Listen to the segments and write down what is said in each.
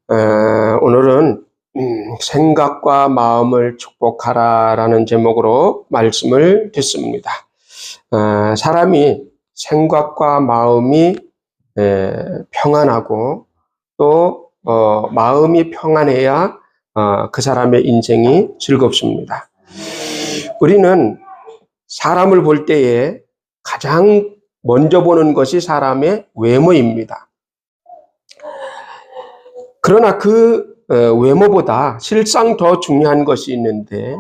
오늘은 생각과 마음을 축복하라라는 제목으로 말씀을 듣습니다. 사람이 생각과 마음이 평안하고 또 마음이 평안해야 그 사람의 인생이 즐겁습니다. 우리는 사람을 볼 때에 가장 먼저 보는 것이 사람의 외모입니다. 그러나 그 외모보다 실상 더 중요한 것이 있는데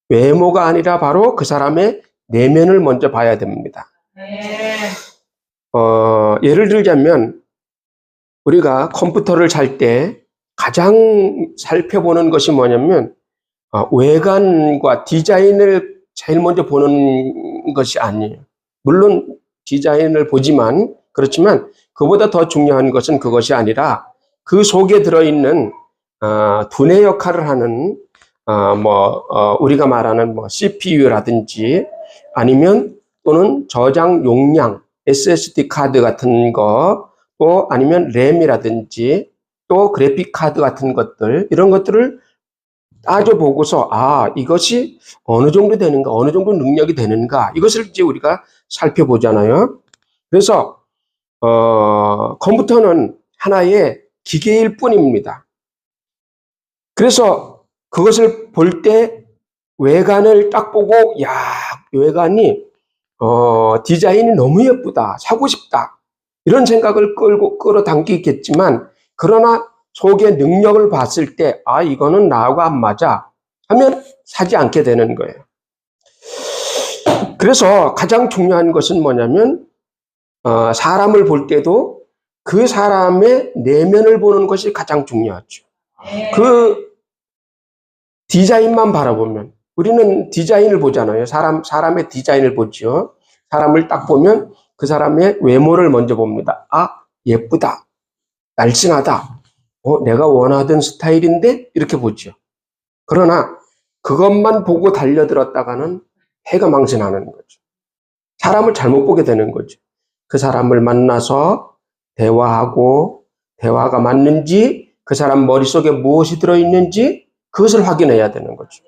외모가 아니라 바로 그 사람의 내면을 먼저 봐야 됩니다. 예를 들자면 우리가 컴퓨터를 살 때 가장 살펴보는 것이 뭐냐면 외관과 디자인을 제일 먼저 보는 것이 아니에요. 물론 디자인을 보지만 그렇지만 그보다 더 중요한 것은 그것이 아니라 그 속에 들어있는 두뇌 역할을 하는 우리가 말하는 CPU라든지 아니면 또는 저장 용량 SSD 카드 같은 거, 또 아니면 램이라든지 또 그래픽 카드 같은 것들, 이런 것들을 따져보고서 이것이 어느 정도 되는가, 어느 정도 능력이 되는가, 이것을 이제 우리가 살펴보잖아요. 그래서 컴퓨터는 하나의 기계일 뿐입니다. 그래서 그것을 볼 때 외관을 딱 보고 외관이 디자인이 너무 예쁘다, 사고 싶다, 이런 생각을 끌어당기겠지만, 그러나 속의 능력을 봤을 때 이거는 나하고 안 맞아 하면 사지 않게 되는 거예요. 그래서 가장 중요한 것은 뭐냐면 사람을 볼 때도 그 사람의 내면을 보는 것이 가장 중요하죠. 그 디자인만 바라보면, 우리는 디자인을 보잖아요. 사람의 디자인을 보죠. 사람을 딱 보면 그 사람의 외모를 먼저 봅니다. 예쁘다, 날씬하다, 내가 원하던 스타일인데, 이렇게 보죠. 그러나 그것만 보고 달려들었다가는 해가 망신하는 거죠. 사람을 잘못 보게 되는 거죠. 그 사람을 만나서 대화하고, 대화가 맞는지, 그 사람 머릿속에 무엇이 들어있는지 그것을 확인해야 되는 거죠.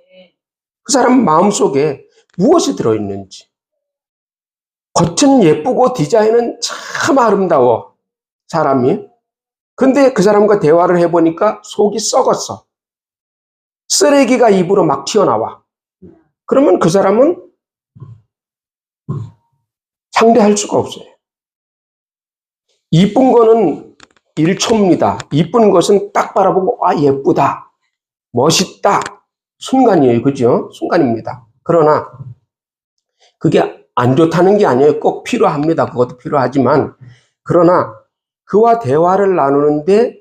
그 사람 마음속에 무엇이 들어있는지. 겉은 예쁘고 디자인은 참 아름다워, 사람이. 근데 그 사람과 대화를 해보니까 속이 썩었어. 쓰레기가 입으로 막 튀어나와. 그러면 그 사람은 상대할 수가 없어요. 이쁜 거는 1초입니다. 이쁜 것은 딱 바라보고 예쁘다, 멋있다, 순간이에요. 그죠? 순간입니다. 그러나 그게 안 좋다는 게 아니에요. 꼭 필요합니다. 그것도 필요하지만, 그러나 그와 대화를 나누는데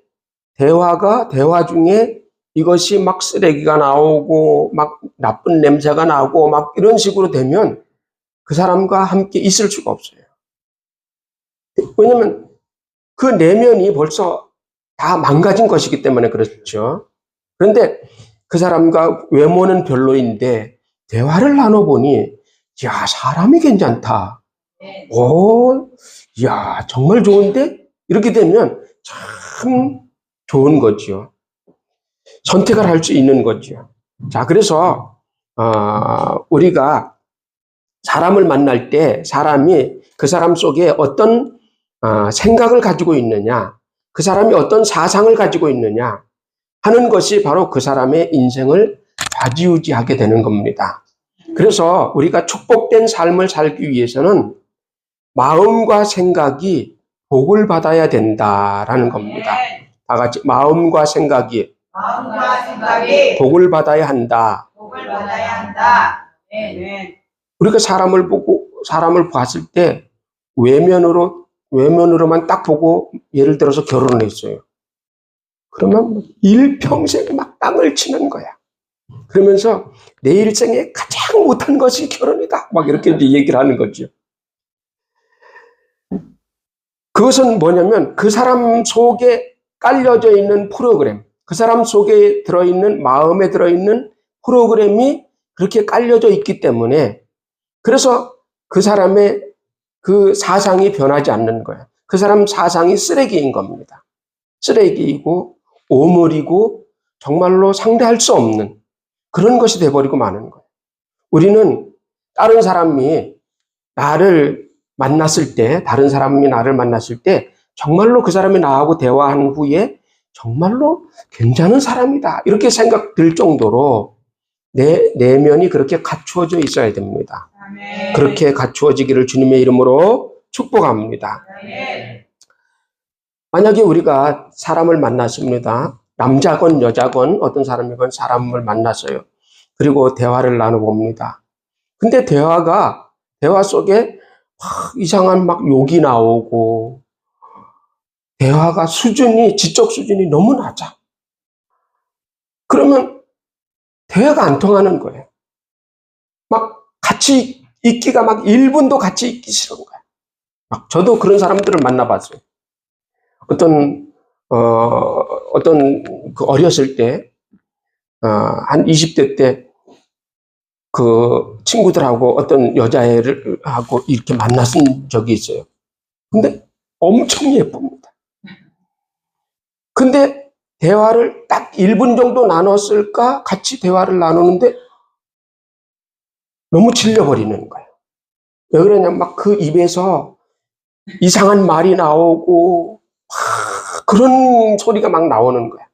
대화 중에 이것이 막 쓰레기가 나오고 막 나쁜 냄새가 나고 막 이런 식으로 되면 그 사람과 함께 있을 수가 없어요. 왜냐면 그 내면이 벌써 다 망가진 것이기 때문에 그렇죠. 그런데 그 사람과 외모는 별로인데 대화를 나눠보니 사람이 괜찮다. 정말 좋은데? 이렇게 되면 참 좋은 거죠. 선택을 할 수 있는 거죠. 자, 그래서 우리가 사람을 만날 때 사람이 그 사람 속에 어떤 생각을 가지고 있느냐, 그 사람이 어떤 사상을 가지고 있느냐 하는 것이 바로 그 사람의 인생을 좌지우지하게 되는 겁니다. 그래서 우리가 축복된 삶을 살기 위해서는 마음과 생각이 복을 받아야 된다라는 겁니다. 다 같이 마음과 생각이 복을 받아야 한다. 우리가 사람을 봤을 때 외면으로만 딱 보고 예를 들어서 결혼을 했어요. 그러면 일평생 막 땅을 치는 거야. 그러면서 내 일생에 가장 못한 것이 결혼이다, 막 이렇게 이제 얘기를 하는 거죠. 그것은 뭐냐면 그 사람 속에 깔려져 있는 프로그램, 그 사람 속에 들어있는, 마음에 들어있는 프로그램이 그렇게 깔려져 있기 때문에, 그래서 그 사람의 그 사상이 변하지 않는 거예요. 그 사람 사상이 쓰레기인 겁니다. 쓰레기이고 오물이고 정말로 상대할 수 없는 그런 것이 돼버리고 마는 거예요. 우리는 다른 사람이 나를 만났을 때, 다른 사람이 나를 만났을 때 정말로 그 사람이 나하고 대화한 후에 정말로 괜찮은 사람이다 이렇게 생각 들 정도로 내 내면이 그렇게 갖추어져 있어야 됩니다. 아멘. 그렇게 갖추어지기를 주님의 이름으로 축복합니다. 아멘. 만약에 우리가 사람을 만났습니다. 남자건 여자건 어떤 사람이건 사람을 만났어요. 그리고 대화를 나눠봅니다. 근데 대화 속에 이상한 막 욕이 나오고 대화가 지적 수준이 너무 낮아. 그러면 대화가 안 통하는 거예요. 막 같이 있기가 막 1분도 같이 있기 싫은 거야. 막 저도 그런 사람들을 만나봤어요. 어떤 그 어렸을 때, 한 20대 때 그 친구들하고 어떤 여자애를 하고 이렇게 만났은 적이 있어요. 근데 엄청 예쁩니다. 근데 대화를 딱 1분 정도 나눴을까? 같이 대화를 나누는데 너무 질려버리는 거예요. 왜 그러냐면 막 그 입에서 이상한 말이 나오고 그런 소리가 막 나오는 거야.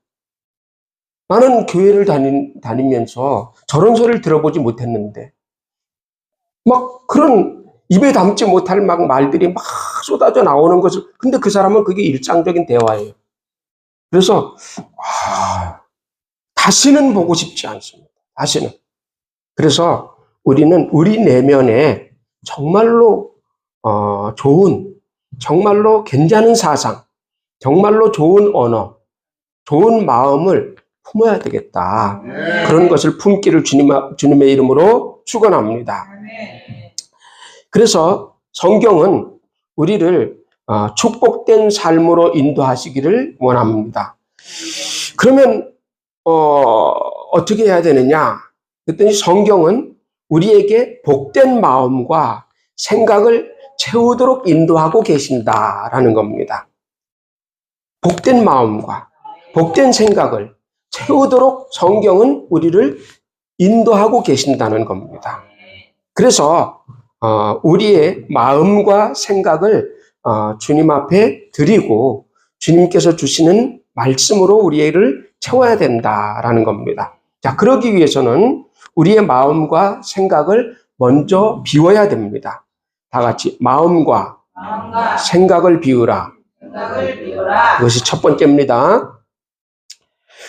나는 교회를 다니면서 저런 소리를 들어보지 못했는데 막 그런 입에 담지 못할 막 말들이 막 쏟아져 나오는 것을, 근데 그 사람은 그게 일상적인 대화예요. 그래서 다시는 보고 싶지 않습니다. 다시는. 그래서 우리는 우리 내면에 정말로 좋은, 정말로 괜찮은 사상, 정말로 좋은 언어, 좋은 마음을 품어야 되겠다. 그런 것을 품기를 주님의 이름으로 축원합니다. 그래서 성경은 우리를 축복된 삶으로 인도하시기를 원합니다. 그러면 어떻게 해야 되느냐? 그랬더니 성경은 우리에게 복된 마음과 생각을 채우도록 인도하고 계신다라는 겁니다. 복된 마음과 복된 생각을 채우도록 성경은 우리를 인도하고 계신다는 겁니다. 그래서 우리의 마음과 생각을 주님 앞에 드리고 주님께서 주시는 말씀으로 우리를 채워야 된다라는 겁니다. 자, 그러기 위해서는 우리의 마음과 생각을 먼저 비워야 됩니다. 다 같이 마음과 생각을 비우라. 그것이 첫 번째입니다.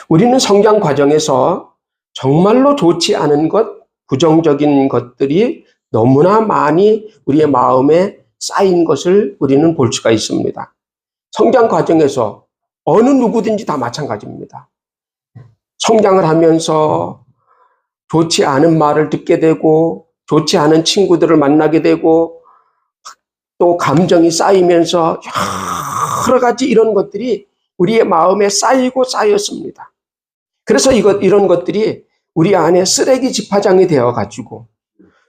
우리는 성장 과정에서 정말로 좋지 않은 것, 부정적인 것들이 너무나 많이 우리의 마음에 쌓인 것을 우리는 볼 수가 있습니다. 성장 과정에서 어느 누구든지 다 마찬가지입니다. 성장을 하면서 좋지 않은 말을 듣게 되고 좋지 않은 친구들을 만나게 되고 또 감정이 쌓이면서 여러 가지 이런 것들이 우리의 마음에 쌓이고 쌓였습니다. 그래서 이런 것들이 우리 안에 쓰레기 집화장이 되어가지고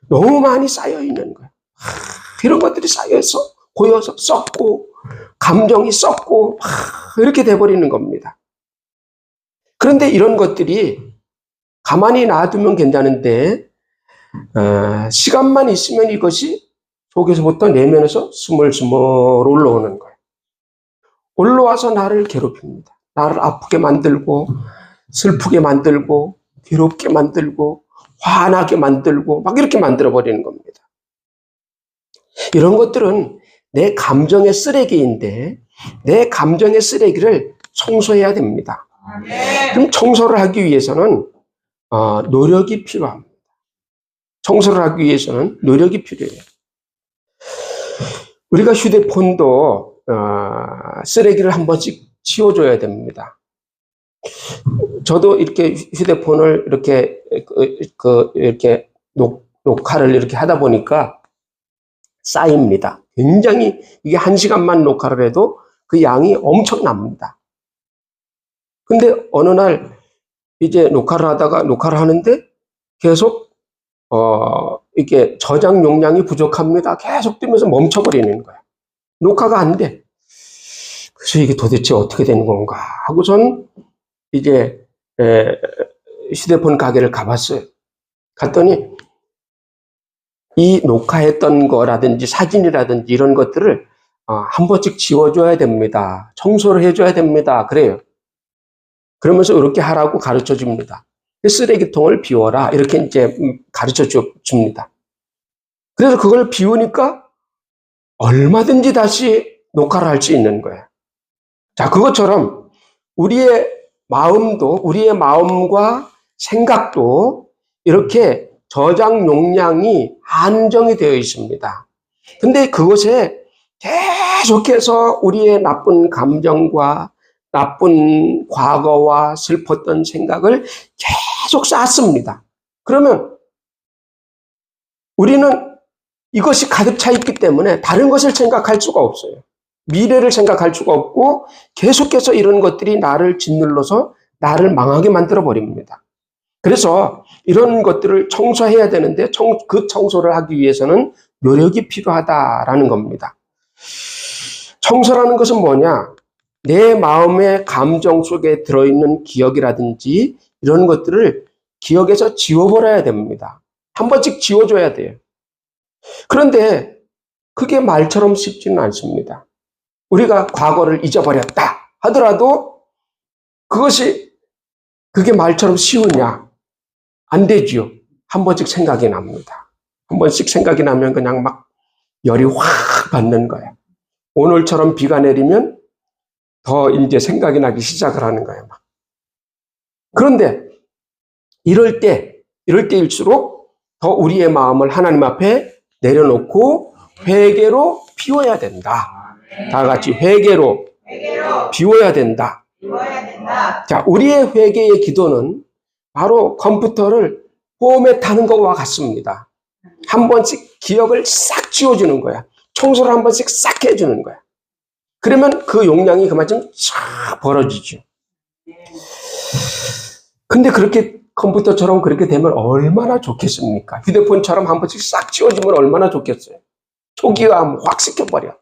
너무 많이 쌓여 있는 거예요. 이런 것들이 쌓여서 고여서 썩고 감정이 썩고 이렇게 돼버리는 겁니다. 그런데 이런 것들이 가만히 놔두면 괜찮은데 시간만 있으면 이것이 속에서부터 내면에서 스물스물 올라오는 거예요. 올라와서 나를 괴롭힙니다. 나를 아프게 만들고 슬프게 만들고 괴롭게 만들고 화나게 만들고 막 이렇게 만들어버리는 겁니다. 이런 것들은 내 감정의 쓰레기인데 내 감정의 쓰레기를 청소해야 됩니다. 그럼 청소를 하기 위해서는 노력이 필요합니다. 청소를 하기 위해서는 노력이 필요해요. 우리가 휴대폰도 쓰레기를 한 번씩 치워줘야 됩니다. 저도 이렇게 휴대폰을 이렇게 녹화를 이렇게 하다 보니까 쌓입니다. 굉장히 이게 1시간만 녹화를 해도 그 양이 엄청납니다. 근데 어느 날 이제 녹화를 하는데 계속 이게 저장 용량이 부족합니다. 계속 뜨면서 멈춰버리는 거야. 녹화가 안 돼. 그래서 이게 도대체 어떻게 되는 건가 하고선 이제 휴대폰 가게를 가봤어요. 갔더니 이 녹화했던 거라든지 사진이라든지 이런 것들을 한 번씩 지워줘야 됩니다. 청소를 해줘야 됩니다. 그래요. 그러면서 이렇게 하라고 가르쳐 줍니다. 쓰레기통을 비워라. 이렇게 이제 가르쳐 줍니다. 그래서 그걸 비우니까 얼마든지 다시 녹화를 할 수 있는 거예요. 자, 그것처럼 우리의 마음도, 우리의 마음과 생각도 이렇게 저장 용량이 한정이 되어 있습니다. 근데 그것에 계속해서 우리의 나쁜 감정과 나쁜 과거와 슬펐던 생각을 계속 쌓습니다. 그러면 우리는 이것이 가득 차 있기 때문에 다른 것을 생각할 수가 없어요. 미래를 생각할 수가 없고 계속해서 이런 것들이 나를 짓눌러서 나를 망하게 만들어 버립니다. 그래서 이런 것들을 청소해야 되는데 그 청소를 하기 위해서는 노력이 필요하다라는 겁니다. 청소라는 것은 뭐냐? 내 마음의 감정 속에 들어있는 기억이라든지 이런 것들을 기억에서 지워버려야 됩니다. 한 번씩 지워줘야 돼요. 그런데 그게 말처럼 쉽지는 않습니다. 우리가 과거를 잊어버렸다 하더라도 그게 말처럼 쉬우냐? 안 되지요. 한 번씩 생각이 납니다. 한 번씩 생각이 나면 그냥 막 열이 확 받는 거예요. 오늘처럼 비가 내리면 더 이제 생각이 나기 시작을 하는 거예요. 막. 그런데 이럴 때일수록 더 우리의 마음을 하나님 앞에 내려놓고 회개로 비워야 된다. 다 같이 회개로 비워야 된다. 자, 우리의 회개의 기도는 바로 컴퓨터를 포맷하는 것과 같습니다. 한 번씩 기억을 싹 지워주는 거야. 청소를 한 번씩 싹 해주는 거야. 그러면 그 용량이 그만큼 쫙 벌어지죠. 근데 그렇게 컴퓨터처럼 그렇게 되면 얼마나 좋겠습니까? 휴대폰처럼 한 번씩 싹 지워주면 얼마나 좋겠어요. 초기화 확 시켜버려.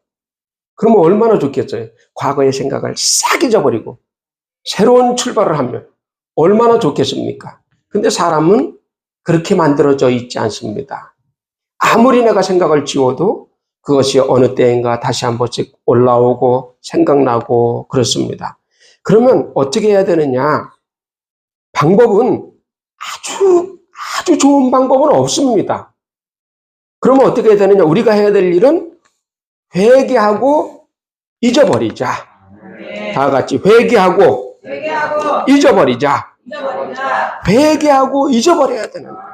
그러면 얼마나 좋겠어요. 과거의 생각을 싹 잊어버리고 새로운 출발을 하면 얼마나 좋겠습니까? 근데 사람은 그렇게 만들어져 있지 않습니다. 아무리 내가 생각을 지워도 그것이 어느 때인가 다시 한 번씩 올라오고 생각나고 그렇습니다. 그러면 어떻게 해야 되느냐? 방법은 아주 좋은 방법은 없습니다. 그러면 어떻게 해야 되느냐? 우리가 해야 될 일은 회개하고 잊어버리자. 다 같이 회개하고 잊어버리자. 회개하고 잊어버려야 되는 거예요.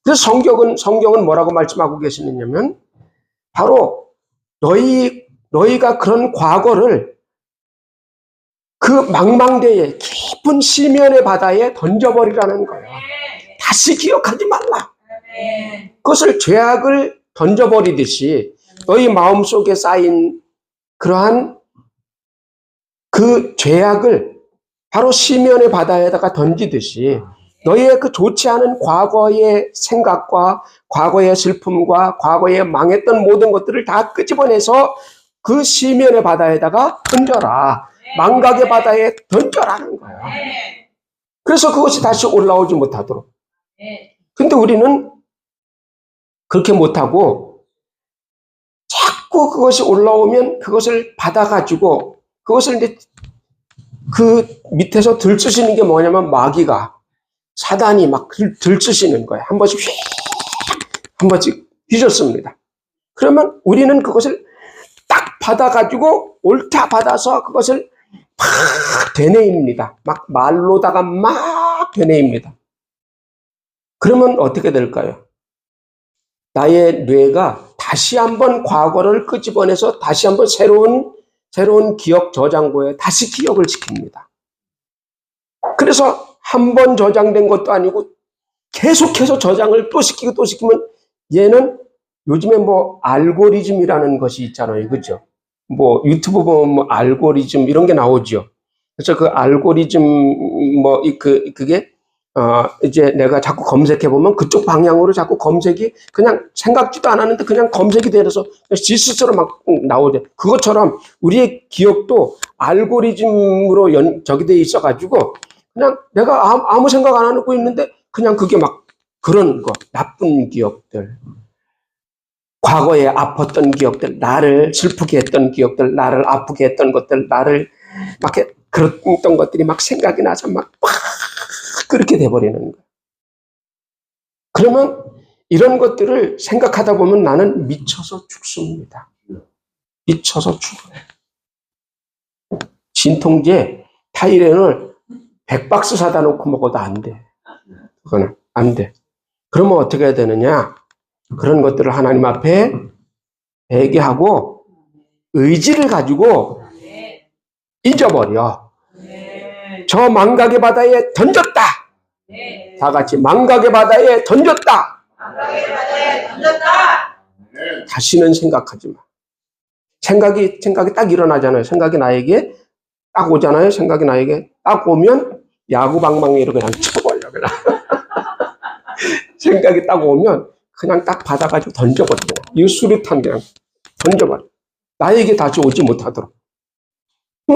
그래서 성경은 뭐라고 말씀하고 계시느냐면 바로 너희가 그런 과거를 그 망망대해 깊은 심연의 바다에 던져버리라는 거예요. 다시 기억하지 말라. 그것을 죄악을 던져버리듯이 너희 마음속에 쌓인 그러한 그 죄악을 바로 심연의 바다에다가 던지듯이 너희의 그 좋지 않은 과거의 생각과 과거의 슬픔과 과거에 망했던 모든 것들을 다 끄집어내서 그 심연의 바다에다가 던져라. 망각의 바다에 던져라는 거예요. 그래서 그것이 다시 올라오지 못하도록. 근데 우리는 그렇게 못하고 자꾸 그것이 올라오면 그것을 받아가지고 그것을 이제 그 밑에서 들쑤시는 게 뭐냐면 마귀가 사단이 막 들쑤시는 거예요. 한 번씩 휘젓습니다. 그러면 우리는 그것을 딱 받아가지고 옳다 받아서 그것을 막 되뇌입니다. 막 말로다가 막 되뇌입니다. 그러면 어떻게 될까요? 나의 뇌가 다시 한번 과거를 끄집어내서 다시 한번 새로운 기억 저장고에 다시 기억을 시킵니다. 그래서 한 번 저장된 것도 아니고 계속해서 저장을 또 시키고 또 시키면 얘는 요즘에 뭐 알고리즘이라는 것이 있잖아요. 그죠? 뭐 유튜브 보면 뭐 알고리즘 이런 게 나오죠. 그래서 그 알고리즘 그게 이제 내가 자꾸 검색해 보면 그쪽 방향으로 자꾸 검색이 그냥 생각지도 않았는데 그냥 검색이 되어서 지 스스로 막 나오죠. 그것처럼 우리의 기억도 알고리즘으로 저기 돼 있어가지고 그냥 내가 아무 생각 안 하고 있는데 그냥 그게 막 그런 거, 나쁜 기억들, 과거에 아팠던 기억들, 나를 슬프게 했던 기억들, 나를 아프게 했던 것들, 나를 막 그랬던 것들이 막 생각이 나서 막 그렇게 돼버리는 거예요. 그러면 이런 것들을 생각하다 보면 나는 미쳐서 죽습니다. 미쳐서 죽어요. 진통제, 타이레놀 100박스 사다 놓고 먹어도 안 돼. 그거는 안 돼. 그러면 어떻게 해야 되느냐? 그런 것들을 하나님 앞에 회개하고 의지를 가지고 잊어버려. 저 망각의 바다에 던졌다. 다 같이 망각의 바다에 던졌다. 다시는 생각하지 마. 생각이 딱 일어나잖아요. 생각이 나에게 딱 오잖아요. 생각이 나에게 딱 오면 야구방망이로 그냥 쳐버려. 그냥. 생각이 딱 오면 그냥 딱 받아가지고 던져버려. 이 수류탄 그냥 던져버려. 나에게 다시 오지 못하도록.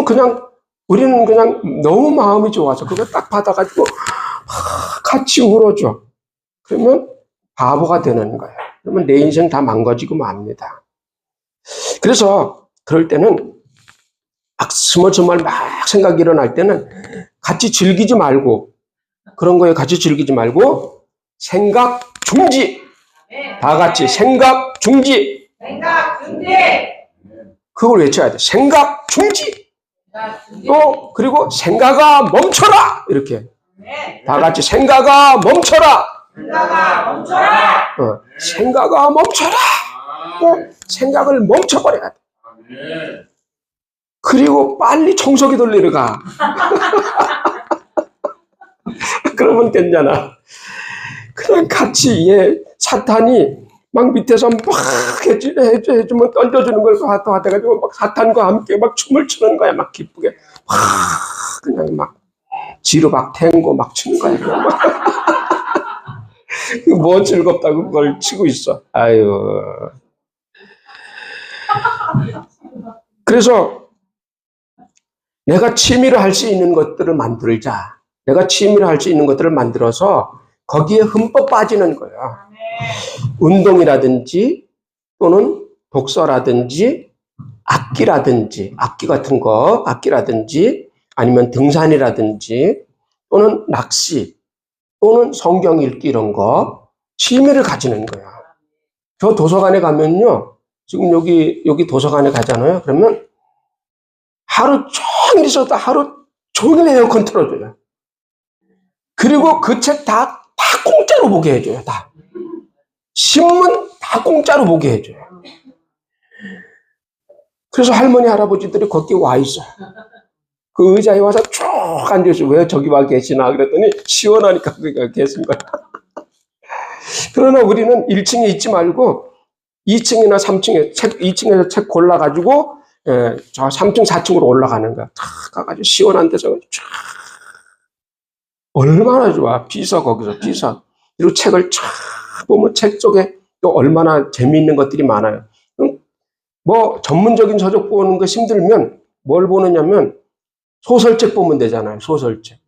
그냥 우리는 그냥 너무 마음이 좋아서 그거 딱 받아가지고 같이 울어줘. 그러면 바보가 되는 거예요. 그러면 내 인생 다 망가지고 맙니다. 그래서 그럴 때는 막 스멀스멀 막 생각이 일어날 때는 같이 즐기지 말고 그런 거에 같이 즐기지 말고 생각 중지. 다 같이 생각 중지. 생각 중지. 그걸 외쳐야 돼. 생각 중지. 또 그리고 생각아 멈춰라. 이렇게 다 같이 생각아 멈춰라. 생각아 멈춰라. 생각아 멈춰라. 생각을 멈춰버려야 돼. 그리고 빨리 청소기 돌리러 가. 그러면 괜찮아. 그냥 같이 사탄이 막 밑에서 막 해주면 던져주는 걸 받아가지고 막 사탄과 함께 막 춤을 추는 거야. 막 기쁘게. 막 그냥 막 지로 막 탱고 막 추는 거야. 뭐 즐겁다고 그걸 치고 있어. 아유. 그래서 내가 취미로 할 수 있는 것들을 만들자. 내가 취미로 할 수 있는 것들을 만들어서 거기에 흠뻑 빠지는 거야. 운동이라든지 또는 독서라든지 악기라든지 악기 같은 거, 악기라든지 아니면 등산이라든지 또는 낚시 또는 성경 읽기 이런 거 취미를 가지는 거야. 저 도서관에 가면요. 지금 여기 도서관에 가잖아요. 그러면 하루 종일 있어도 하루 종일 에어컨 틀어줘요. 그리고 그 책 다 공짜로 보게 해줘요. 다. 신문 다 공짜로 보게 해줘요. 그래서 할머니, 할아버지들이 거기 와 있어요. 그 의자에 와서 쭉 앉아있어요. 왜 저기 와 계시나? 그랬더니 시원하니까 거기 계신 거야. 그러나 우리는 1층에 있지 말고 2층이나 3층에 2층에서 책 골라가지고 저 3층, 4층으로 올라가는 거야. 탁 가가지고 시원한 데서 쫙. 얼마나 좋아. 비서 거기서 비서. 그리고 책을 쫙 보면 책 속에 또 얼마나 재미있는 것들이 많아요. 뭐 전문적인 서적 보는 거 힘들면 뭘 보느냐면 소설책 보면 되잖아요. 소설책,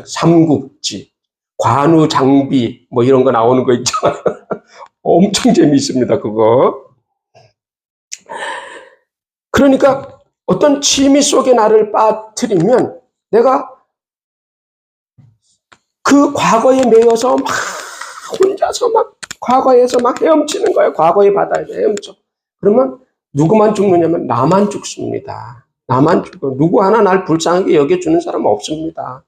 삼국지, 관우장비 뭐 이런 거 나오는 거 있잖아요. 엄청 재미있습니다. 그거. 그러니까 어떤 취미 속에 나를 빠뜨리면 내가 그 과거에 매여서 막 혼자서 막 과거에서 막 헤엄치는 거예요. 과거의 바다에서 헤엄쳐. 그러면 누구만 죽느냐면 나만 죽습니다. 나만 죽어. 누구 하나 날 불쌍하게 여겨주는 사람은 없습니다.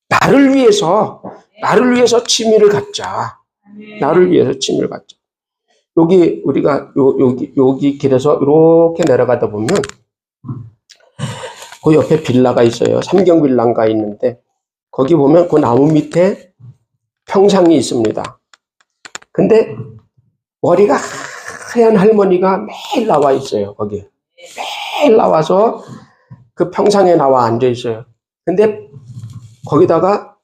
나를 위해서 취미를 갖자. 나를 위해서 취미를 갖자. 여기 우리가 여기 길에서 이렇게 내려가다 보면 그 옆에 빌라가 있어요. 삼경 빌라가 있는데 거기 보면 그 나무 밑에 평상이 있습니다. 근데 머리가 하얀 할머니가 매일 나와 있어요. 거기 매일 나와서 그 평상에 나와 앉아 있어요. 근데 거기다가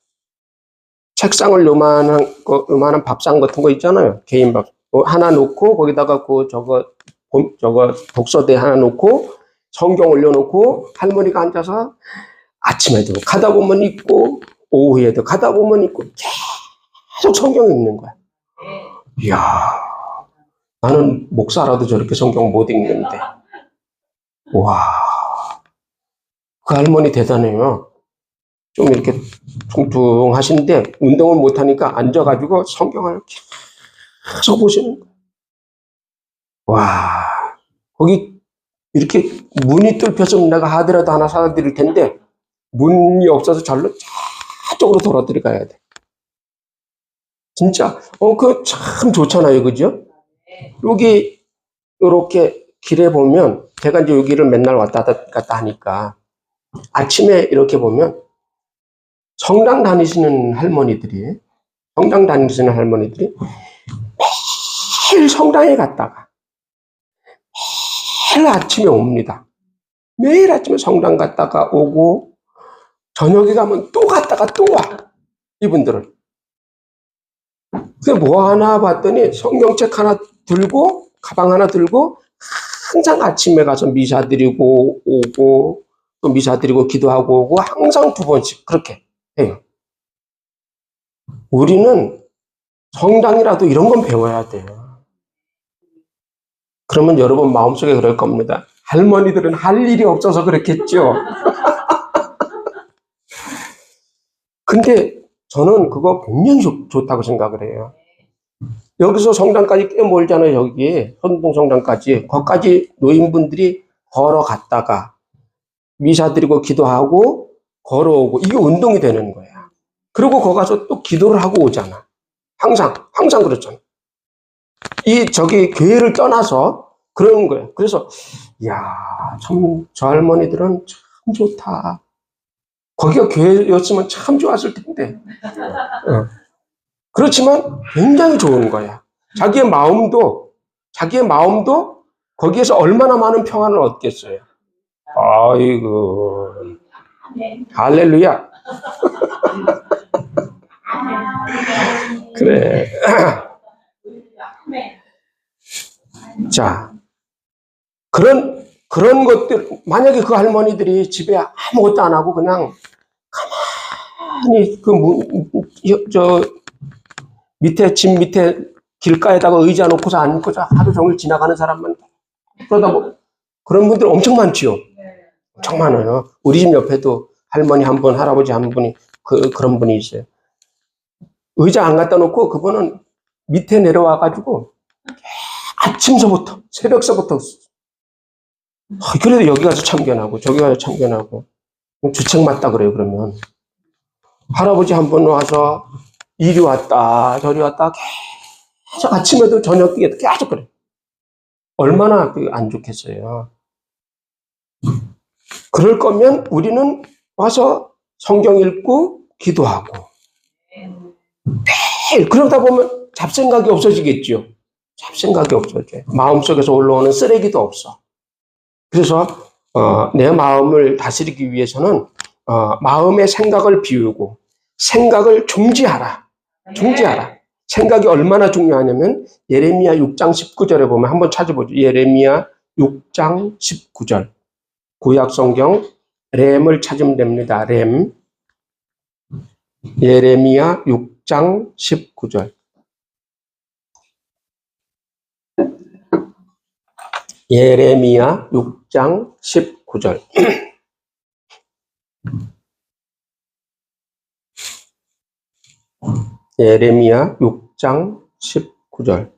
책상을 요만한 밥상 같은 거 있잖아요. 개인 밥 하나 놓고 거기다가 저거 독서대 하나 놓고 성경 올려놓고 할머니가 앉아서 아침에도 가다 보면 있고 오후에도 가다 보면 있고 계속 성경 읽는 거야. 이야, 나는 목사라도 저렇게 성경 못 읽는데. 와, 그 할머니 대단해요. 좀 이렇게 퉁퉁하신데 운동을 못하니까 앉아가지고 성경을 계속 보시는 거야. 와, 거기 이렇게 문이 뚫혀서 내가 하더라도 하나 사다 드릴 텐데 문이 없어서 절로 저쪽으로 돌아 들어가야 돼. 진짜 그 참 좋잖아요, 그죠? 여기 이렇게 길에 보면 제가 이제 여기를 맨날 왔다 갔다 하니까 아침에 이렇게 보면 성당 다니시는 할머니들이 매일 성당에 갔다가 매일 아침에 옵니다. 매일 아침에 성당 갔다가 오고 저녁에 가면 또 갔다가 또 와. 이분들은. 그게 뭐 하나 봤더니 성경책 하나 들고 가방 하나 들고 항상 아침에 가서 미사 드리고 오고 또 미사 드리고 기도하고 오고 항상 2번씩 그렇게 해요. 우리는 성당이라도 이런 건 배워야 돼요. 그러면 여러분 마음속에 그럴 겁니다. 할머니들은 할 일이 없어서 그렇겠죠. 근데 저는 그거 굉장히 좋다고 생각을 해요. 여기서 성당까지 꽤 멀잖아요. 여기 선동 성당까지. 거기까지 노인분들이 걸어갔다가 미사 드리고 기도하고 걸어오고 이게 운동이 되는 거야. 그리고 거기 가서 또 기도를 하고 오잖아. 항상 그렇잖아. 저기 교회를 떠나서 그런 거예요. 그래서 이야, 참 저 할머니들은 참 좋다. 거기가 교회였으면 참 좋았을 텐데. 그렇지만 굉장히 좋은 거야. 자기의 마음도 거기에서 얼마나 많은 평안을 얻겠어요. 아이고, 할렐루야. 그래. 자, 그런 것들, 만약에 그 할머니들이 집에 아무것도 안 하고 그냥 가만히 집 밑에 길가에다가 의자 놓고서 앉고서 하루 종일 지나가는 사람만 그러다 뭐 그런 분들 엄청 많지요. 엄청 많아요. 우리 집 옆에도 할머니 한 분, 할아버지 한 분이 그런 분이 있어요. 의자 안 갖다 놓고 그분은 밑에 내려와가지고 아침서부터 새벽서부터 그래도 여기 가서 참견하고 저기 가서 참견하고 주책 맞다 그래요. 그러면 할아버지 한 분 와서 이리 왔다 저리 왔다 계속 아침에도 저녁에도 계속 그래. 얼마나 안 좋겠어요. 그럴 거면 우리는 와서 성경 읽고 기도하고 매일 그러다 보면 잡생각이 없어지겠죠. 잡생각이 없어져요. 마음속에서 올라오는 쓰레기도 없어. 그래서 내 마음을 다스리기 위해서는 마음의 생각을 비우고 생각을 중지하라. 생각이 얼마나 중요하냐면 예레미야 6장 19절에 보면 한번 찾아보죠. 예레미야 6장 19절. 구약 성경 램을 찾으면 됩니다. 램. 예레미야 6장 19절. 예레미야 6장 19절. 예레미야 6장 19절.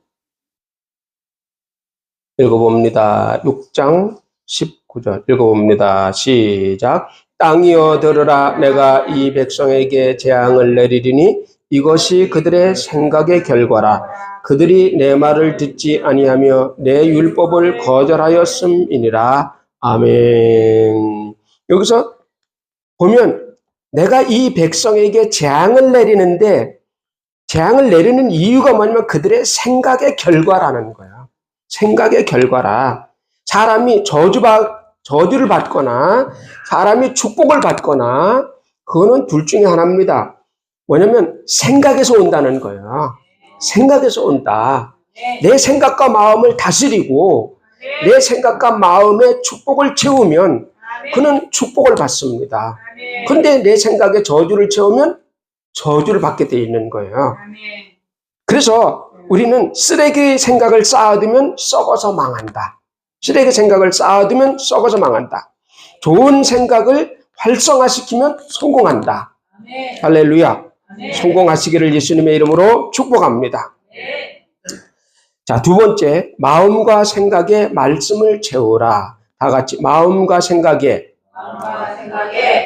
읽어봅니다. 6장 19절. 읽어봅니다. 시작. 땅이여 들으라. 내가 이 백성에게 재앙을 내리리니 이것이 그들의 생각의 결과라. 그들이 내 말을 듣지 아니하며 내 율법을 거절하였음이니라. 아멘. 여기서 보면 내가 이 백성에게 재앙을 내리는데 재앙을 내리는 이유가 뭐냐면 그들의 생각의 결과라는 거야. 생각의 결과라. 사람이 저주를 받거나 사람이 축복을 받거나 그거는 둘 중에 하나입니다. 뭐냐면 생각에서 온다는 거예요. 생각에서 온다. 내 생각과 마음을 다스리고 내 생각과 마음에 축복을 채우면 그는 축복을 받습니다. 근데 내 생각에 저주를 채우면 저주를 받게 돼 있는 거예요. 그래서 우리는 쓰레기 생각을 쌓아두면 썩어서 망한다. 쓰레기 생각을 쌓아두면 썩어서 망한다. 좋은 생각을 활성화시키면 성공한다. 할렐루야. 성공하시기를 예수님의 이름으로 축복합니다. 자, 두 번째, 마음과 생각에 말씀을 채우라. 다 같이 마음과 생각에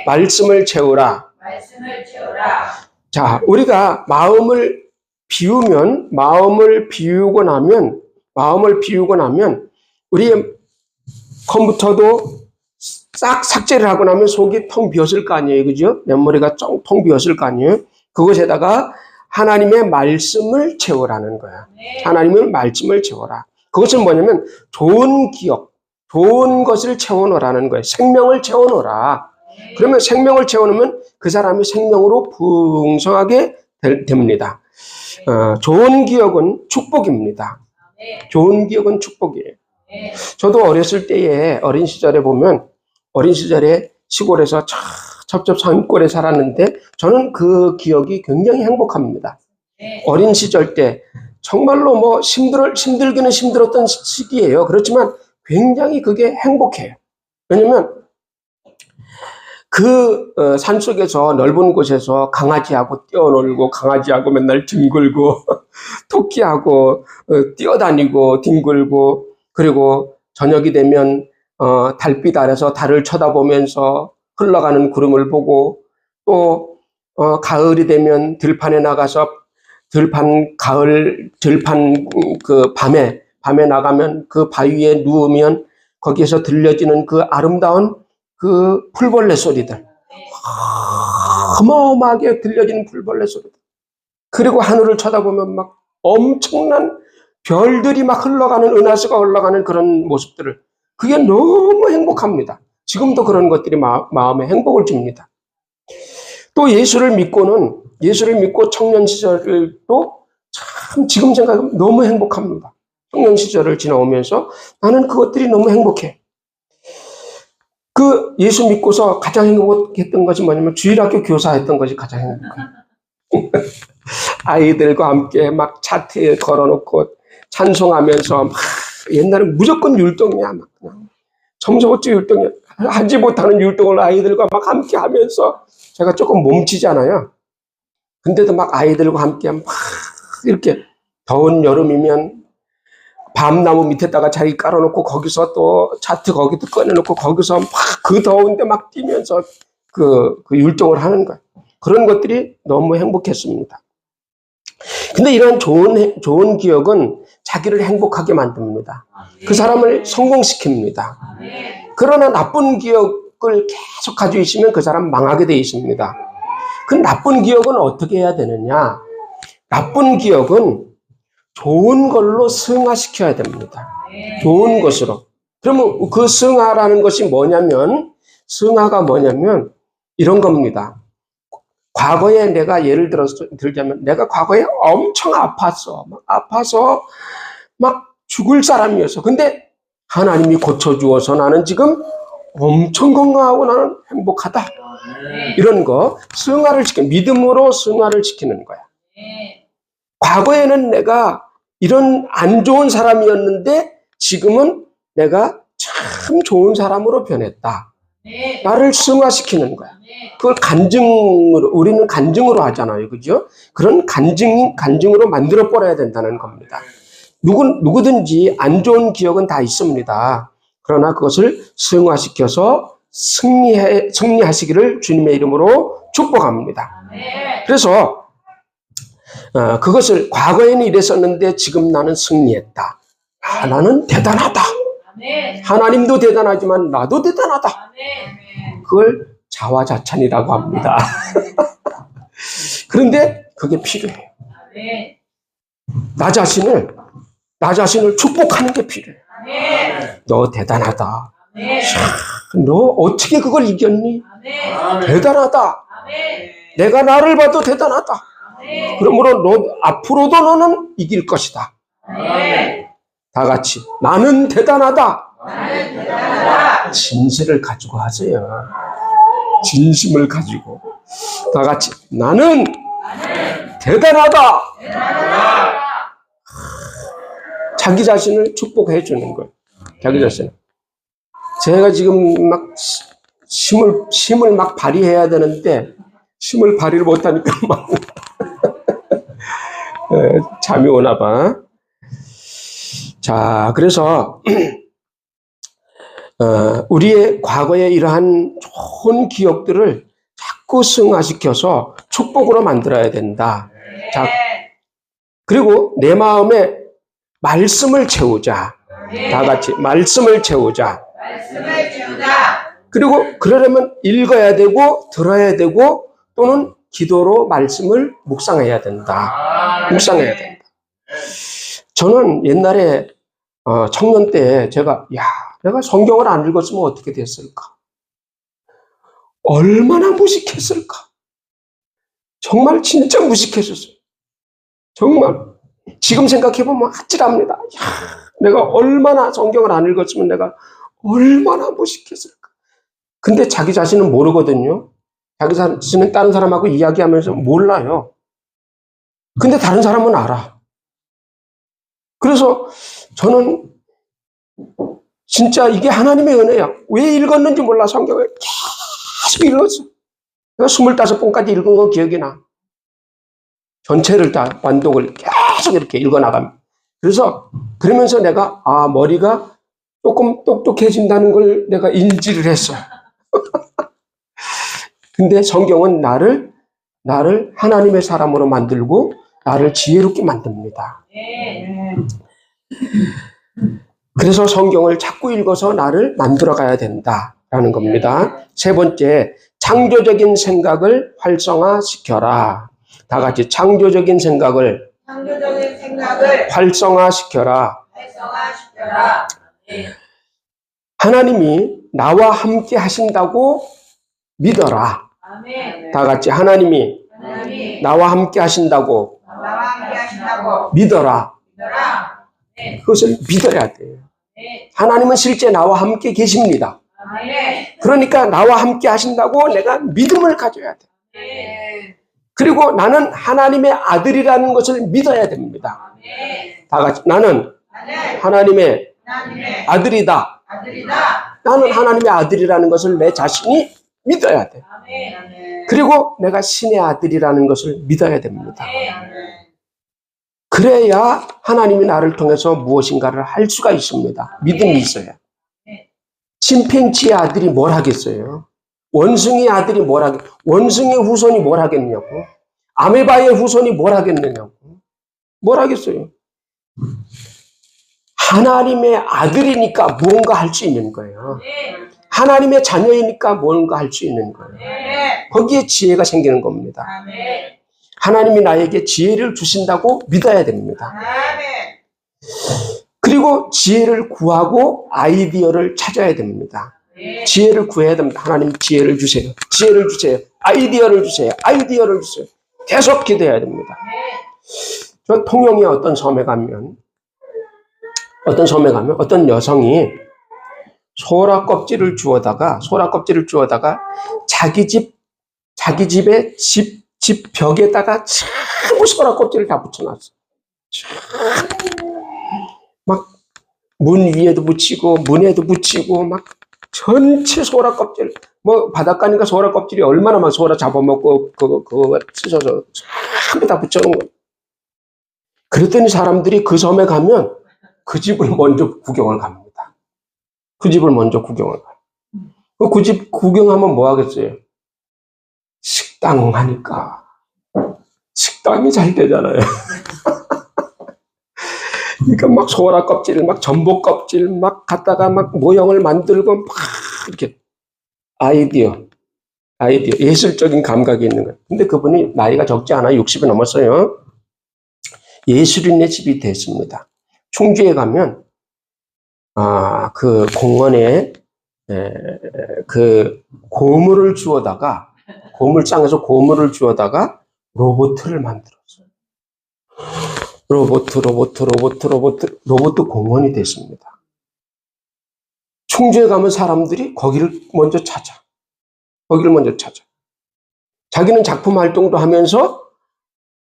말씀을 채우라. 자, 우리가 마음을 비우고 나면 우리의 컴퓨터도 싹 삭제를 하고 나면 속이 텅 비었을 거 아니에요. 그죠? 메모리가 텅 비었을 거 아니에요. 그것에다가 하나님의 말씀을 채우라는 거야. 하나님의 말씀을 채워라. 그것은 뭐냐면 좋은 기억, 좋은 것을 채워놓으라는 거예요. 생명을 채워놓으라. 그러면 생명을 채워놓으면 그 사람이 생명으로 풍성하게 됩니다. 좋은 기억은 축복입니다. 좋은 기억은 축복이에요. 저도 어렸을 때에 어린 시절에 보면 어린 시절에 시골에서 첩첩 산골에 살았는데 저는 그 기억이 굉장히 행복합니다. 어린 시절 때 정말로 뭐 힘들기는 힘들었던 시기예요. 그렇지만 굉장히 그게 행복해요. 왜냐면 그 산속에서 넓은 곳에서 강아지하고 뛰어놀고 강아지하고 맨날 뒹굴고 토끼하고 뛰어다니고 뒹굴고 그리고 저녁이 되면 달빛 아래서 달을 쳐다보면서 흘러가는 구름을 보고 또 가을이 되면 들판에 나가서 들판 그 밤에 나가면 그 바위에 누우면 거기에서 들려지는 그 아름다운 그 풀벌레 소리들, 어마어마하게 들려지는 풀벌레 소리들. 그리고 하늘을 쳐다보면 막 엄청난 별들이 막 흘러가는 은하수가 흘러가는 그런 모습들을 그게 너무 행복합니다. 지금도 그런 것들이 마음에 행복을 줍니다. 또 예수를 믿고 청년 시절도 참 지금 생각하면 너무 행복합니다. 청년 시절을 지나오면서 나는 그것들이 너무 행복해. 그 예수 믿고서 가장 행복했던 것이 뭐냐면 주일학교 교사했던 것이 가장 행복해요. 아이들과 함께 막 차트에 걸어놓고 찬송하면서 막 옛날엔 무조건 율동이야. 막 그냥 점성어찌 율동이야. 하지 못하는 율동을 아이들과 막 함께 하면서 제가 조금 몸치잖아요. 근데도 막 아이들과 함께 막 이렇게 더운 여름이면 밤나무 밑에다가 자기 깔아놓고 거기서 또 차트 거기도 꺼내놓고 거기서 막 그 더운데 막 뛰면서 그 율동을 하는 거예요. 그런 것들이 너무 행복했습니다. 근데 이런 좋은 기억은 자기를 행복하게 만듭니다. 그 사람을 성공시킵니다. 그러나 나쁜 기억을 계속 가지고 있으면 그 사람 망하게 돼 있습니다. 그 나쁜 기억은 어떻게 해야 되느냐? 나쁜 기억은 좋은 걸로 승화시켜야 됩니다. 좋은 것으로. 그러면 그 승화라는 것이 뭐냐면, 승화가 뭐냐면 이런 겁니다. 과거에 내가 예를 들자면 내가 과거에 엄청 아파서 막 죽을 사람이었어. 근데 하나님이 고쳐주어서 나는 지금 엄청 건강하고 나는 행복하다. 이런 거 승화를 믿음으로 승화를 시키는 거야. 과거에는 내가 이런 안 좋은 사람이었는데 지금은 내가 참 좋은 사람으로 변했다. 나를 승화시키는 거야. 그걸 우리는 간증으로 하잖아요. 그죠? 그런 간증으로 만들어 버려야 된다는 겁니다. 누구든지 안 좋은 기억은 다 있습니다. 그러나 그것을 승화시켜서 승리하시기를 주님의 이름으로 축복합니다. 그래서 그것을 과거에는 이랬었는데 지금 나는 승리했다. 나는 대단하다. 하나님도 대단하지만 나도 대단하다. 그걸 자화자찬이라고 합니다. 그런데 그게 필요해요. 나 자신을 축복하는 게 필요해요. 너 대단하다. 너 어떻게 그걸 이겼니? 대단하다. 내가 나를 봐도 대단하다. 그러므로 앞으로도 너는 이길 것이다. 다 같이 나는 대단하다. 나는 대단하다. 진실을 가지고 하세요. 진심을 가지고 다 같이 나는 대단하다. 대단하다. 자기 자신을 축복해 주는 거예요. 자기 자신을. 제가 지금 막 힘을 막 발휘해야 되는데 힘을 발휘를 못하니까 막 잠이 오나 봐. 자, 그래서 우리의 과거의 이러한 좋은 기억들을 자꾸 승화시켜서 축복으로 만들어야 된다. 자, 그리고 내 마음에 말씀을 채우자. 다 같이 말씀을 채우자. 말씀을 채우자. 그리고 그러려면 읽어야 되고 들어야 되고 또는 기도로 말씀을 묵상해야 된다. 묵상해야 된다. 저는 옛날에 청년 때 내가 성경을 안 읽었으면 어떻게 됐을까? 얼마나 무식했을까? 정말 진짜 무식했었어요. 정말 지금 생각해보면 아찔합니다. 내가 얼마나 성경을 안 읽었으면 내가 얼마나 무식했을까? 근데 자기 자신은 모르거든요. 자기 자신은 다른 사람하고 이야기하면서 몰라요. 근데 다른 사람은 알아. 그래서 저는 진짜 이게 하나님의 은혜야. 왜 읽었는지 몰라, 성경을. 계속 읽었어. 내가 25번까지 읽은 거 기억이 나. 전체를 다 완독을 계속 이렇게 읽어나갑니다. 그래서 그러면서 내가 머리가 조금 똑똑해진다는 걸 내가 인지를 했어. 근데 성경은 나를 하나님의 사람으로 만들고 나를 지혜롭게 만듭니다. 그래서 성경을 자꾸 읽어서 나를 만들어가야 된다라는 겁니다. 세 번째, 창조적인 생각을 활성화시켜라. 다 같이 창조적인 생각을 활성화시켜라. 하나님이 나와 함께 하신다고 믿어라. 다 같이 하나님이 나와 함께 하신다고 믿어라. 그것을 믿어야 돼요. 하나님은 실제 나와 함께 계십니다. 그러니까 나와 함께 하신다고 내가 믿음을 가져야 돼. 그리고 나는 하나님의 아들이라는 것을 믿어야 됩니다. 다 같이 나는 하나님의 아들이다. 나는 하나님의 아들이라는 것을 내 자신이 믿어야 돼. 그리고 내가 신의 아들이라는 것을 믿어야 됩니다. 그래야 하나님이 나를 통해서 무엇인가를 할 수가 있습니다. 믿음이 있어야. 침팬지의 아들이 뭘 하겠어요? 원숭이 아들이 뭘 하겠어요? 원숭이의 후손이 뭘 하겠냐고? 아메바의 후손이 뭘 하겠느냐고? 뭘 하겠어요? 하나님의 아들이니까 무언가 할 수 있는 거예요. 하나님의 자녀이니까 뭔가 할 수 있는 거예요. 거기에 지혜가 생기는 겁니다. 하나님이 나에게 지혜를 주신다고 믿어야 됩니다. 그리고 지혜를 구하고 아이디어를 찾아야 됩니다. 지혜를 구해야 됩니다. 하나님 지혜를 주세요. 지혜를 주세요. 아이디어를 주세요. 아이디어를 주세요. 계속 기도해야 됩니다. 저 통영의 어떤 섬에 가면 어떤 여성이 소라 껍질을 주워다가 자기 집의 집 벽에다가 전부 소라 껍질을 다 붙여놨어. 막 문 위에도 붙이고 문에도 붙이고 막 전체 소라 껍질. 뭐 바닷가니까 소라 껍질이 얼마나 막 소라 잡아먹고 그거 찢어서 전부 다 붙여놓은 거예요. 그랬더니 사람들이 그 섬에 가면 그 집을 먼저 구경을 갑니다. 그 집을 먼저 구경을 가요. 그 집 구경하면 뭐 하겠어요? 식당 하니까 식당이 잘 되잖아요. 그러니까 막 소라 껍질, 막 전복 껍질 막 갖다가 막 모형을 만들고 막 이렇게 아이디어 예술적인 감각이 있는 거예요. 근데 그분이 나이가 적지 않아요. 60이 넘었어요. 예술인의 집이 됐습니다. 충주에 가면 그 공원에 그 고물장에서 고물을 주워다가 로봇을 만들었어요. 로봇도 공원이 됐습니다. 충주에 가면 사람들이 거기를 먼저 찾아. 자기는 작품 활동도 하면서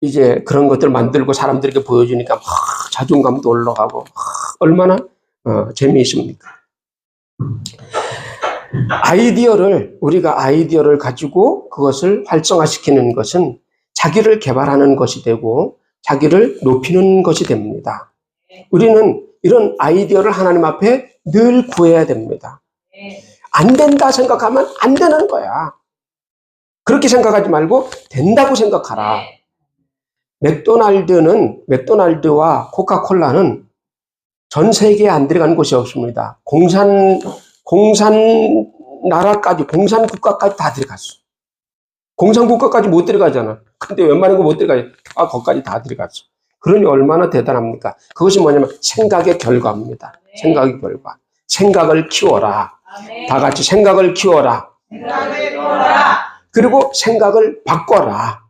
이제 그런 것들 만들고 사람들에게 보여주니까 막 자존감도 올라가고 얼마나 재미있습니까? 우리가 아이디어를 가지고 그것을 활성화시키는 것은 자기를 개발하는 것이 되고 자기를 높이는 것이 됩니다. 우리는 이런 아이디어를 하나님 앞에 늘 구해야 됩니다. 안 된다 생각하면 안 되는 거야. 그렇게 생각하지 말고 된다고 생각하라. 맥도날드와 코카콜라는 전 세계에 안 들어가는 곳이 없습니다. 공산 국가까지 다 들어갔어. 공산 국가까지 못 들어가잖아. 근데 웬만한 거 못 들어가요. 거기까지 다 들어갔어. 그러니 얼마나 대단합니까? 그것이 뭐냐면 생각의 결과입니다. 생각의 결과. 생각을 키워라. 다 같이 생각을 키워라. 그리고 생각을 바꿔라.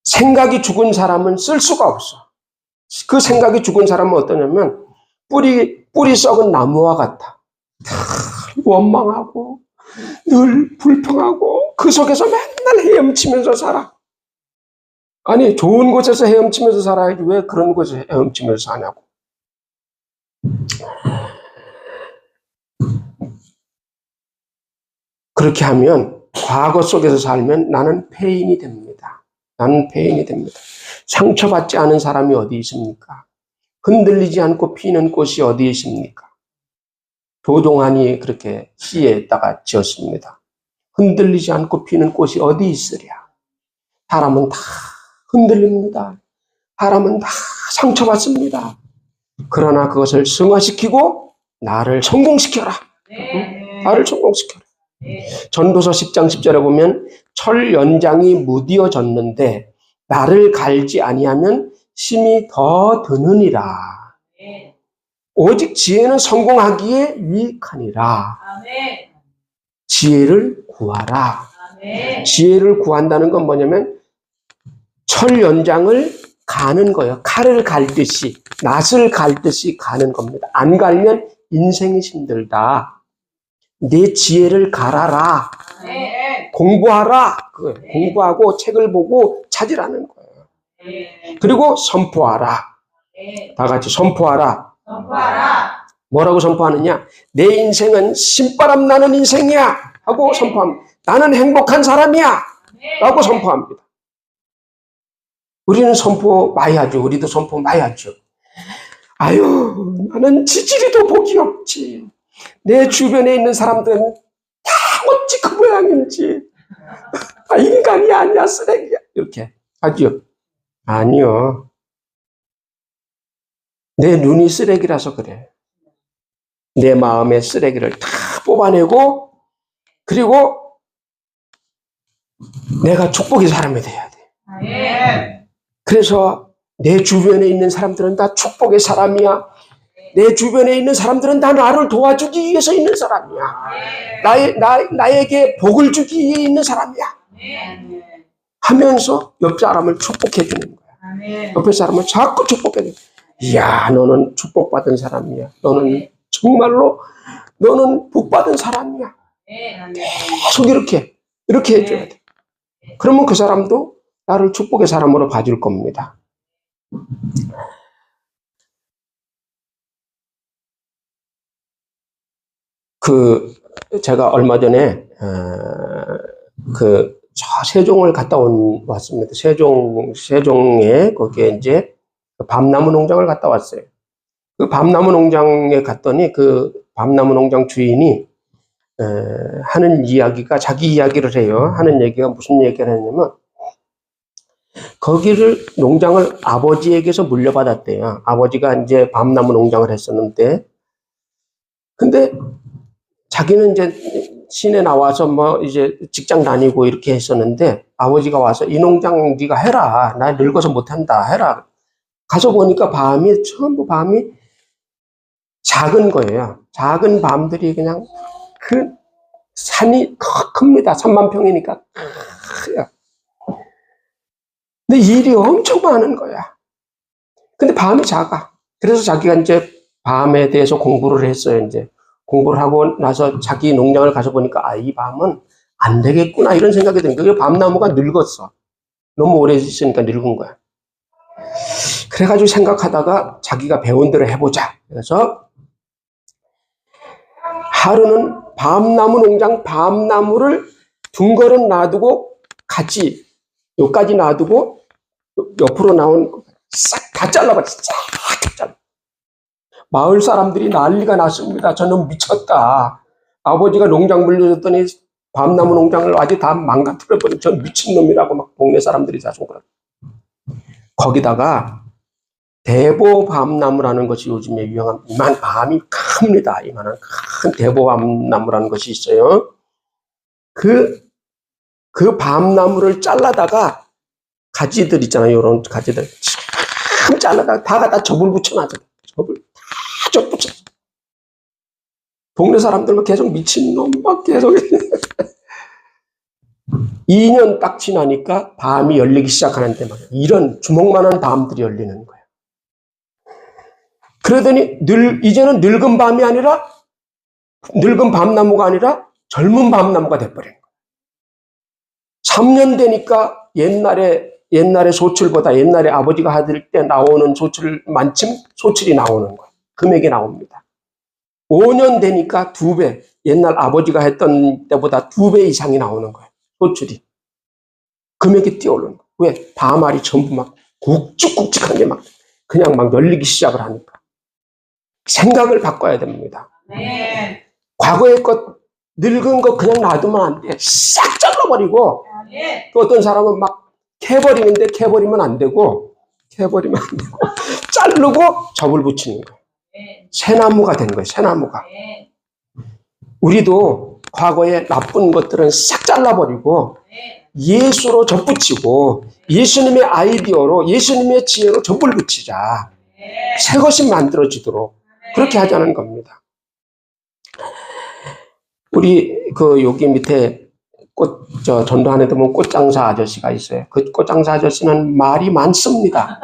생각이 죽은 사람은 쓸 수가 없어. 그 생각이 죽은 사람은 어떠냐면 뿌리 썩은 나무와 같아. 원망하고 늘 불평하고 그 속에서 맨날 헤엄치면서 살아. 아니 좋은 곳에서 헤엄치면서 살아야지 왜 그런 곳에서 헤엄치면서 사냐고. 그렇게 하면 과거 속에서 살면 나는 폐인이 됩니다. 상처받지 않은 사람이 어디 있습니까? 흔들리지 않고 피는 꽃이 어디 있습니까? 조종환이 그렇게 시에다가 지었습니다. 흔들리지 않고 피는 꽃이 어디 있으랴? 사람은 다 흔들립니다. 사람은 다 상처받습니다. 그러나 그것을 승화시키고 나를 성공시켜라. 나를 성공시켜라. 전도서 10장 10절에 보면 철 연장이 무디어졌는데 나를 갈지 아니하면 힘이 더 드느니라. 오직 지혜는 성공하기에 유익하니라. 지혜를 구하라. 지혜를 구한다는 건 뭐냐면 철 연장을 가는 거예요. 칼을 갈듯이, 낫을 갈듯이 가는 겁니다. 안 갈면 인생이 힘들다. 내 지혜를 갈아라. 공부하라. 공부하고 책을 보고 찾으라는 거예요. 그리고 선포하라. 다 같이 선포하라. 뭐라고 선포하느냐? 내 인생은 신바람 나는 인생이야 하고 선포합니다. 나는 행복한 사람이야 라고 선포합니다. 우리는 선포 많이 하죠. 우리도 선포 많이 하죠. 아유, 나는 지지리도 복이 없지. 내 주변에 있는 사람들은 다 어찌 그 모양인지. 인간이 아니야, 쓰레기야. 이렇게 하죠. 아니요. 내 눈이 쓰레기라서 그래. 내 마음의 쓰레기를 다 뽑아내고, 그리고 내가 축복의 사람이 돼야 돼. 그래서 내 주변에 있는 사람들은 다 축복의 사람이야. 내 주변에 있는 사람들은 다 나를 도와주기 위해서 있는 사람이야. 나에게 복을 주기 위해 있는 사람이야. 하면서 옆 사람을 축복해 주는 거야. 옆에 사람을 자꾸 축복해 줘. 이야, 너는 축복받은 사람이야. 너는 정말로 너는 복받은 사람이야. 계속 이렇게 해줘야 돼. 그러면 그 사람도 나를 축복의 사람으로 봐줄 겁니다. 제가 얼마 전에 세종을 갔다 왔습니다. 세종에 거기에 이제 밤나무 농장을 갔다 왔어요. 그 밤나무 농장에 갔더니 그 밤나무 농장 주인이 하는 이야기가 자기 이야기를 해요. 하는 얘기가 무슨 얘기를 했냐면 농장을 아버지에게서 물려받았대요. 아버지가 이제 밤나무 농장을 했었는데, 근데 자기는 이제 시내 나와서 이제 직장 다니고 이렇게 했었는데, 아버지가 와서 이 농장 네가 해라. 나 늙어서 못한다. 해라. 가서 보니까 전부 밤이 작은 거예요. 작은 밤들이 그냥 산이 큽니다. 3만 평이니까. 근데 일이 엄청 많은 거야. 근데 밤이 작아. 그래서 자기가 이제 밤에 대해서 공부를 했어요. 이제 공부를 하고 나서 자기 농장을 가서 보니까 이 밤은 안 되겠구나 이런 생각이 드는 거예요. 밤나무가 늙었어. 너무 오래 있으니까 늙은 거야. 그래가지고 생각하다가 자기가 배운 대로 해보자. 그래서 하루는 밤나무 농장 밤나무를 둥걸은 놔두고 같이 여기까지 놔두고 옆으로 나온 싹 다 잘라버렸어. 싹 잘라. 마을 사람들이 난리가 났습니다. 저는 미쳤다. 아버지가 농장 물려줬더니 밤나무 농장을 아주 다 망가뜨려버린 저 미친놈이라고 막 동네 사람들이 다 속으로. 거기다가 대보 밤나무라는 것이 요즘에 유행한 이만 밤이 큽니다. 이만한 큰 대보 밤나무라는 것이 있어요. 그 밤나무를 잘라다가 가지들 있잖아요. 이런 가지들 참 잘라다가 다 갖다 접을 붙여놨어. 접을 다 접 붙여. 동네 사람들은 계속 미친놈 막 계속 2년 딱 지나니까 밤이 열리기 시작하는데 말이야. 이런 주먹만한 밤들이 열리는 거야. 그러더니 이제는 늙은 밤이 아니라 늙은 밤나무가 아니라 젊은 밤나무가 돼버린 거야. 3년 되니까 옛날에 소출보다 옛날에 아버지가 하들 때 나오는 소출 만큼 소출이 나오는 거야. 금액이 나옵니다. 5년 되니까 2배, 옛날 아버지가 했던 때보다 2배 이상이 나오는 거야. 소출이. 금액이 뛰어오르는 거야. 왜? 밤알이 전부 막 굵직굵직한 게 막 그냥 막 열리기 시작을 하니까. 생각을 바꿔야 됩니다. 네. 과거의 것, 늙은 거 그냥 놔두면 안 돼. 싹 잘라버리고, 네. 또 어떤 사람은 막 캐버리는데 캐버리면 안 되고, 자르고 접을 붙이는 거예요. 네. 새나무가 된 거예요, 새나무가. 네. 우리도 과거의 나쁜 것들은 싹 잘라버리고, 네. 예수로 접붙이고, 예수님의 아이디어로, 예수님의 지혜로 접을 붙이자. 네. 새 것이 만들어지도록 그렇게 하자는 겁니다. 우리 여기 밑에 전도하는 데 보면 꽃장사 아저씨가 있어요. 그 꽃장사 아저씨는 말이 많습니다.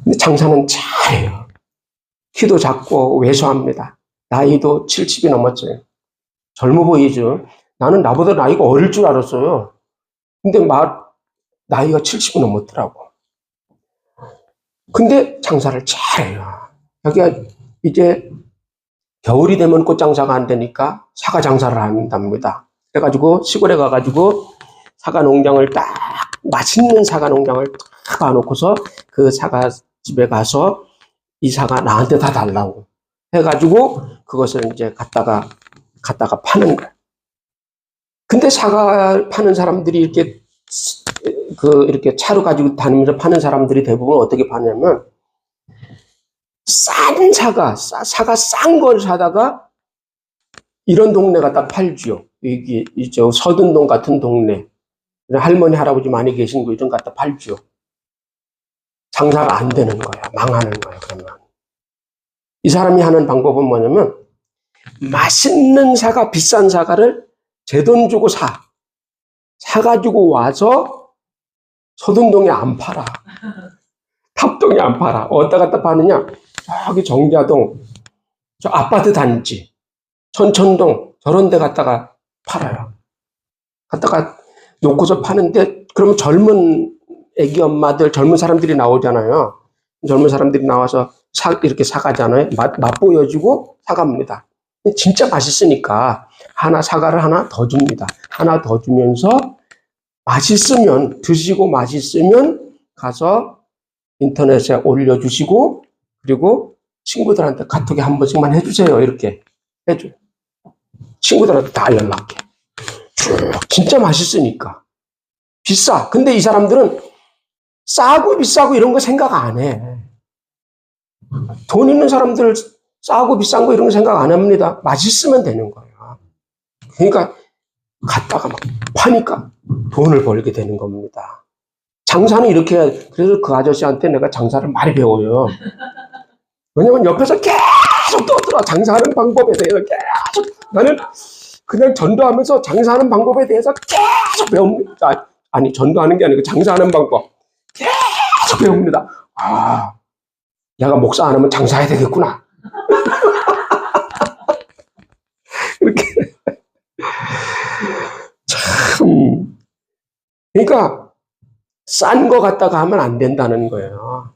근데 장사는 잘해요. 키도 작고 왜소합니다. 나이도 70이 넘었어요. 젊어 보이죠? 나는 나보다 나이가 어릴 줄 알았어요. 근데 나이가 70이 넘었더라고. 근데 장사를 잘해요. 여기가 이제 겨울이 되면 꽃장사가 안 되니까 사과 장사를 한답니다. 그래가지고 시골에 가가지고 사과 농장을 딱 맛있는 사과 농장을 딱 봐놓고서 그 사과 집에 가서 이 사과 나한테 다 달라고 해가지고 그것을 이제 갖다가 파는 거야. 근데 사과 파는 사람들이 이렇게 차로 가지고 다니면서 파는 사람들이 대부분 어떻게 파냐면 싼 사과 싼 걸 사다가 이런 동네 갖다 팔지요. 여기 서든동 같은 동네 할머니 할아버지 많이 계신 거 이런 거 갖다 팔지요. 장사가 안 되는 거야. 망하는 거야. 그러면 이 사람이 하는 방법은 뭐냐면 맛있는 사과 비싼 사과를 제 돈 주고 사가지고 와서 서든동에 안 팔아. 탑동에 안 팔아. 어디다 갖다 파느냐? 저기 정자동, 저 아파트 단지, 천천동 저런 데 갖다가 팔아요. 갖다가 놓고서 파는데 그러면 젊은 애기 엄마들, 젊은 사람들이 나오잖아요. 젊은 사람들이 나와서 이렇게 사가잖아요. 맛보여주고 사갑니다. 진짜 맛있으니까 사과를 하나 더 줍니다. 하나 더 주면서 드시고 맛있으면 가서 인터넷에 올려주시고 그리고 친구들한테 카톡에 한 번씩만 해주세요. 이렇게 해줘요. 친구들한테 다 연락해. 쭉 진짜 맛있으니까. 비싸. 근데 이 사람들은 싸고 비싸고 이런 거 생각 안 해. 돈 있는 사람들 싸고 비싼 거 이런 거 생각 안 합니다. 맛있으면 되는 거예요. 그러니까 갖다가 막 파니까 돈을 벌게 되는 겁니다. 장사는 이렇게 그래서 그 아저씨한테 내가 장사를 많이 배워요. 왜냐면 옆에서 계속 떠들어. 장사하는 방법에 대해서 계속. 나는 그냥 전도하면서 장사하는 방법에 대해서 계속 배웁니다. 아니, 전도하는 게 아니고 장사하는 방법. 계속 배웁니다. 아, 야가 목사 안 하면 장사해야 되겠구나. 이렇게. 참. 그러니까, 싼 거 갖다가 하면 안 된다는 거예요.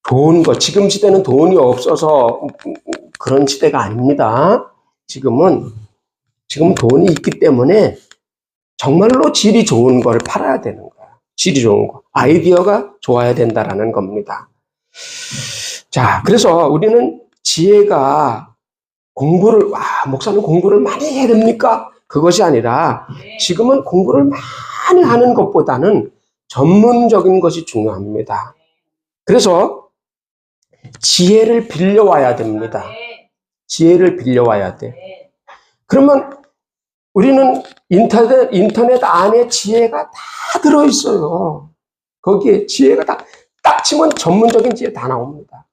좋은 거, 지금 시대는 돈이 없어서 그런 시대가 아닙니다. 지금 돈이 있기 때문에 정말로 질이 좋은 걸 팔아야 되는 거예요. 질이 좋은 거. 아이디어가 좋아야 된다라는 겁니다. 자, 그래서 우리는 지혜가 목사는 공부를 많이 해야 됩니까? 그것이 아니라 지금은 공부를 많이 하는 것보다는 전문적인 것이 중요합니다. 그래서 지혜를 빌려와야 됩니다. 지혜를 빌려와야 돼. 그러면 우리는 인터넷 안에 지혜가 다 들어있어요. 거기에 지혜가 딱 치면 전문적인 지혜 다 나옵니다.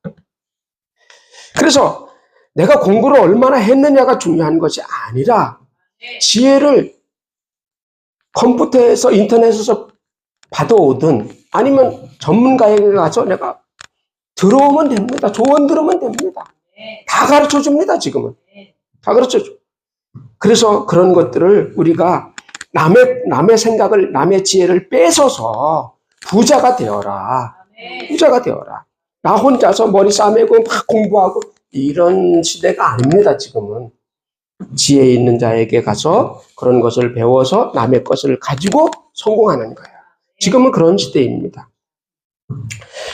그래서 내가 공부를 얼마나 했느냐가 중요한 것이 아니라 지혜를 컴퓨터에서 인터넷에서 받아오든 아니면 전문가에게 가서 내가 들어오면 됩니다. 조언 들으면 됩니다. 다 가르쳐 줍니다, 지금은. 다 가르쳐 줘. 그래서 그런 것들을 우리가 남의 생각을, 남의 지혜를 뺏어서 부자가 되어라. 부자가 되어라. 나 혼자서 머리 싸매고 막 공부하고 이런 시대가 아닙니다, 지금은. 지혜 있는 자에게 가서 그런 것을 배워서 남의 것을 가지고 성공하는 거예요. 지금은 그런 시대입니다.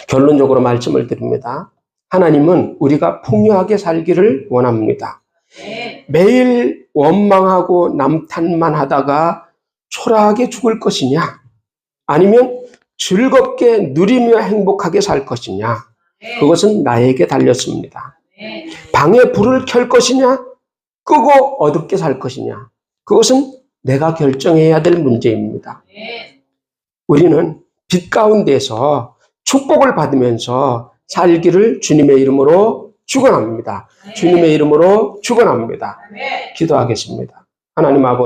결론적으로 말씀을 드립니다. 하나님은 우리가 풍요하게 살기를 원합니다. 매일 원망하고 남탓만 하다가 초라하게 죽을 것이냐? 아니면 즐겁게 누리며 행복하게 살 것이냐? 그것은 나에게 달렸습니다. 방에 불을 켤 것이냐? 끄고 어둡게 살 것이냐? 그것은 내가 결정해야 될 문제입니다. 우리는 빛 가운데서 축복을 받으면서 살기를 주님의 이름으로 축원합니다. 주님의 이름으로 축원합니다. 기도하겠습니다. 하나님 아버지.